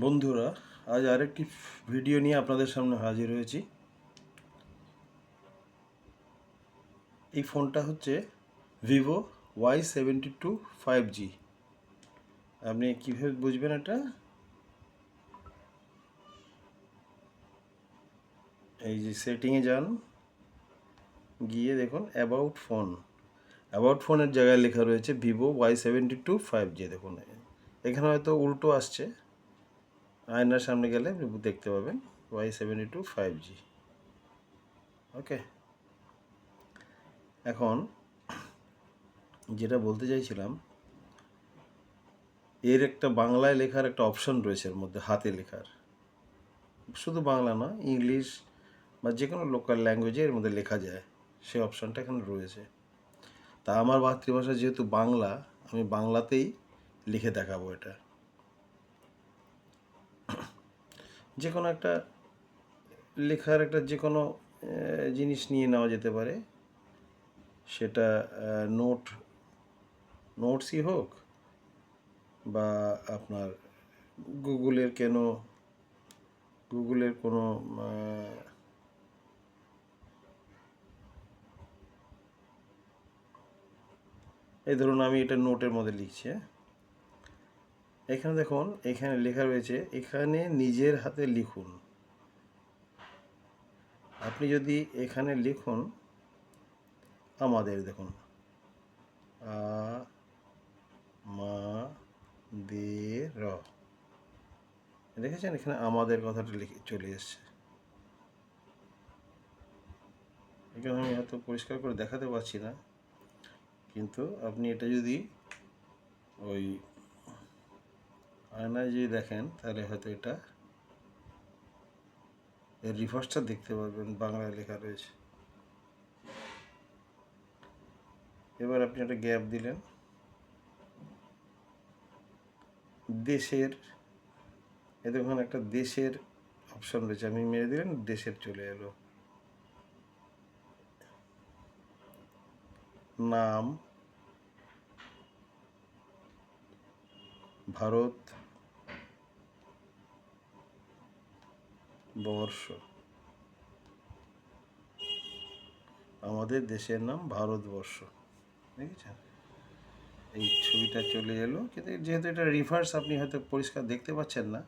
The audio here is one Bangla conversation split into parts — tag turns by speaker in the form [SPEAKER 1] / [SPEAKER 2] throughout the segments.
[SPEAKER 1] বন্ধুরা, আজ আরেকটি ভিডিও নিয়ে আপনাদের সামনে হাজির হয়েছি। এই ফোনটা হচ্ছে ভিভো Y72 5G। আপনি কীভাবে বুঝবেন এটা? এই যে সেটিংয়ে যান, গিয়ে দেখুন অ্যাবাউট ফোন। অ্যাবাউট ফোনের জায়গায় লেখা রয়েছে ভিভো Y72 5G। দেখুন এখানে হয়তো উল্টো আসছে, আয়নার সামনে গেলে আপনি দেখতে পাবেন Y72 5G। ওকে, এখন যেটা বলতে চাইছিলাম, এর একটা বাংলায় লেখার একটা অপশন রয়েছে, এর মধ্যে হাতে লেখার। শুধু বাংলা না, ইংলিশ বা যে কোনো লোকাল ল্যাঙ্গুয়েজে এর মধ্যে লেখা যায়, সেই অপশানটা এখানে রয়েছে। তা আমার মাতৃভাষা যেহেতু বাংলা, আমি বাংলাতেই লিখে দেখাবো এটা। যে কোনো একটা লেখার একটা যে কোনো জিনিস নিয়ে নেওয়া যেতে পারে, সেটা নোটসই হোক বা আপনার গুগলের কোনো এই ধরুন আমি এটা নোটের মধ্যে লিখছি। এখানে দেখুন, এখানে লেখা রয়েছে, এখানে নিজের হাতে লিখুন। আপনি যদি এখানে লিখুন আমাদের, দেখুন দেখেছেন এখানে আমাদের কথাটা লিখে চলে এসছে। এখানে আমি হয়তো পরিষ্কার করে দেখাতে পারছি না, কিন্তু আপনি এটা যদি ওই আয়নায় যদি দেখেন, তাহলে হয়তো এটা এর রিভার্সটা দেখতে পারবেন, বাংলায় লেখা রয়েছে। এবার আপনি একটা গ্যাপ দিলেন, দেশের, দেখুন একটা দেশের অপশন রয়েছে, আমি মেরে দিলেন, দেশের চলে এলো। নাম ভারত বর্ষ, আমাদের দেশের নাম ভারতবর্ষ। দেখেছেন এই ছবিটা চলে এলো, কিন্তু যেহেতু এটা রিভার্স আপনি হয়তো পরিষ্কার দেখতে পাচ্ছেন না,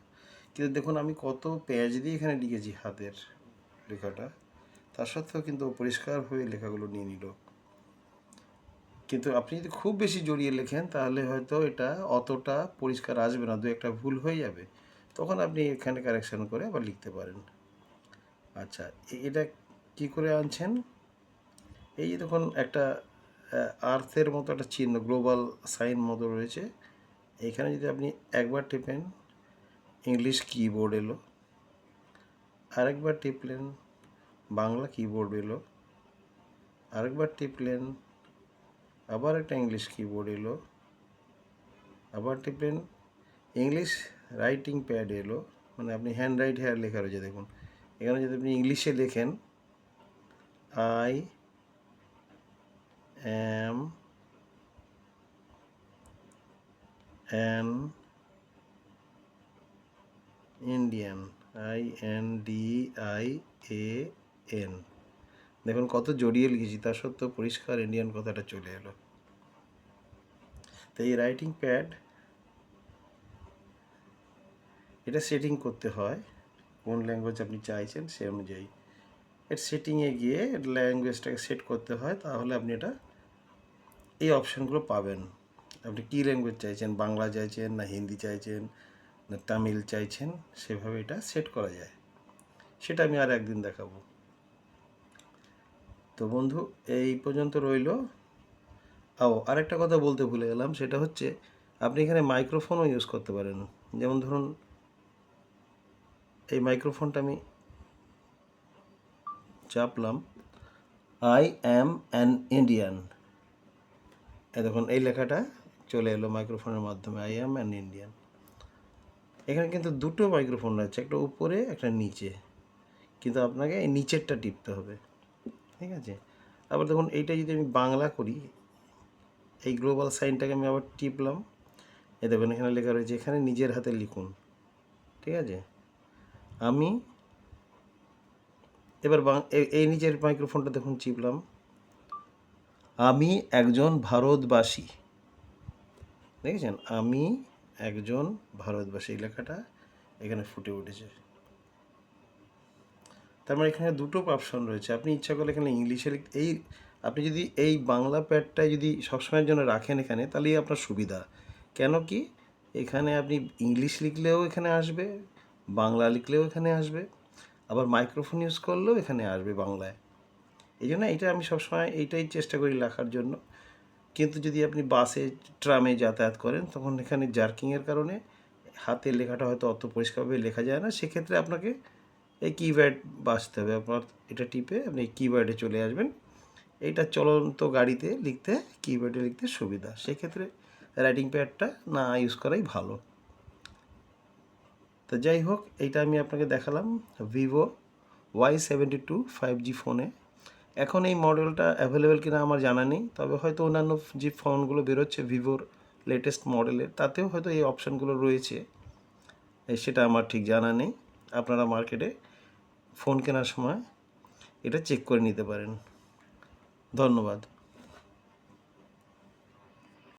[SPEAKER 1] কিন্তু দেখুন আমি কত পেঁয়াজ দিয়ে এখানে লিখেছি হাতের লেখাটা, তার সত্ত্বেও কিন্তু পরিষ্কার হয়ে লেখাগুলো নিয়ে নিল। কিন্তু আপনি যদি খুব বেশি জড়িয়ে লেখেন, তাহলে হয়তো এটা অতটা পরিষ্কার আসবে না, দু একটা ভুল হয়ে যাবে, তখন আপনি এখানে কারেকশান করে আবার লিখতে পারেন। আচ্ছা, এটা কি করে আনছেন? এই যে দেখুন একটা আর্থের মতো একটা চিহ্ন, গ্লোবাল সাইন মতো রয়েছে, এখানে যদি আপনি একবার টিপেন, ইংলিশ কিবোর্ড এলো, আরেকবার টিপলেন, বাংলা কিবোর্ড এলো, আরেকবার টিপলেন, আবার একটা ইংলিশ কিবোর্ড এলো, আবার টিপলেন, ইংলিশ রাইটিং প্যাড এলো, মানে আপনি হ্যান্ড রাইট হেয়ার লেখা রয়েছে। দেখুন এখানে যদি আপনি ইংলিশে লেখেন, I am an Indian, INDIAN, দেখুন কত জড়িয়ে লিখেছি, তার সত্ত্বেও পরিষ্কার ইন্ডিয়ান কথাটা চলে এলো। তো এই রাইটিং প্যাড, এটা সেটিং করতে হয় কোন ল্যাঙ্গুয়েজ আপনি চাইছেন সে অনুযায়ী। এর সেটিংয়ে গিয়ে ল্যাঙ্গুয়েজটাকে সেট করতে হয়, তাহলে আপনি এটা এই অপশানগুলো পাবেন। আপনি কী ল্যাঙ্গুয়েজ চাইছেন, বাংলা চাইছেন না হিন্দি চাইছেন না তামিল চাইছেন, সেভাবে এটা সেট করা যায়। সেটা আমি আর একদিন দেখাবো। তো বন্ধু, এই পর্যন্ত রইল। আরেকটা কথা বলতে ভুলে গেলাম, সেটা হচ্ছে আপনি এখানে মাইক্রোফোনও ইউজ করতে পারেন। যেমন ধরুন এই মাইক্রোফোনটা আমি চাপলাম, আই অ্যাম অ্যান ইন্ডিয়ান, দেখুন এই লেখাটা চলে এলো মাইক্রোফোনের মাধ্যমে, আই অ্যাম অ্যান ইন্ডিয়ান। এখানে কিন্তু দুটো মাইক্রোফোন আছে, একটা উপরে একটা নিচে, কিন্তু আপনাকে এই নিচেরটা টিপতে হবে, ঠিক আছে? আবার দেখুন এইটা যদি আমি বাংলা করি, এই গ্লোবাল সাইনটাকে আমি আবার টিপলাম, দেখুন এখানে লেখা রয়েছে, এখানে নিজের হাতে লিখুন, ঠিক আছে। আমি এবার এই নিচের মাইক্রোফোনটা দেখুন চিপলাম। আমি একজন ভারতবাসী, দেখেছেন? আমি একজন ভারতবাসী, এই লেখাটা এখানে ফুটে উঠেছে। তার মানে এখানে দুটো অপশন রয়েছে। আপনি ইচ্ছা করলে এখানে ইংলিশে এই আপনি যদি এই বাংলা প্যাডটাই যদি সবসময়ের জন্য রাখেন এখানে, তাহলেই আপনার সুবিধা। কেন কি, এখানে আপনি ইংলিশ লিখলেও এখানে আসবে, বাংলা লিখলেও এখানে আসবে, আবার মাইক্রোফোন ইউজ করলেও এখানে আসবে বাংলায়। এই জন্য এটা আমি সবসময় এইটাই চেষ্টা করি লেখার জন্য। কিন্তু যদি আপনি বাসে ট্রামে যাতায়াত করেন, তখন এখানে জার্কিংয়ের কারণে হাতের লেখাটা হয়তো অত পরিষ্কারভাবে লেখা যায় না। সেক্ষেত্রে আপনাকে এই কিপ্যাড বাছতে হবে। আপনার এটা টিপে আপনি কিপ্যাডে চলে আসবেন। এইটা চলন্ত গাড়িতে লিখতে, কিপ্যাডে লিখতে সুবিধা। সেক্ষেত্রে রাইটিং প্যাডটা না ইউজ করাই ভালো। তো যাই হোক, এইটা আমি আপনাকে দেখালাম ভিভো Y72 5G ফোনে। এখন এই মডেলটা অ্যাভেলেবেল কিনা আমার জানা নেই, তবে হয়তো অন্যান্য যে ফোনগুলো বেরোচ্ছে ভিভোর লেটেস্ট মডেলের, তাতেও হয়তো এই অপশানগুলো রয়েছে, সেটা আমার ঠিক জানা নেই। আপনারা মার্কেটে ফোন কেনার সময় এটা চেক করে নিতে পারেন। ধন্যবাদ।